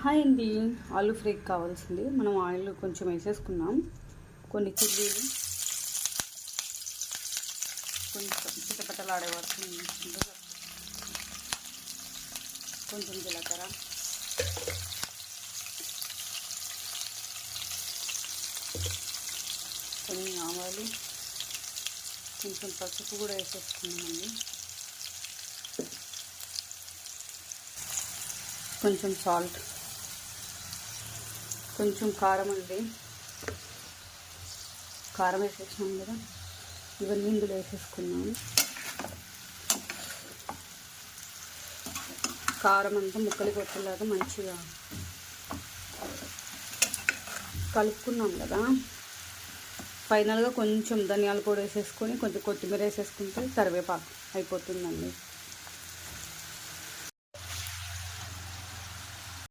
Hi అండి. ఆలూ ఫ్రైకి కావాల్సింది మనం ఆయిల్ కొంచెం వేసేసుకున్నాం. కొన్ని చిల్లీలు కొంచెం చిటపటలాడే వరకు కొంచెం జీలకర్ర, కొన్ని ఆవాలు, కొంచెం పసుపు కూడా వేసేసుకున్నామండి. కొంచెం సాల్ట్, కొంచెం కారం అండి. కారం వేసేసినాం కదా, ఇవన్నీ ఇందులో వేసేసుకున్నాము. కారం అంతా ముక్కలు కొట్టేలాగా మంచిగా కలుపుకున్నాం కదా. ఫైనల్గా కొంచెం ధనియాల పొడి వేసేసుకొని కొంచెం కొత్తిమీర వేసేసుకుంటే కరివేపాకు అయిపోతుందండి.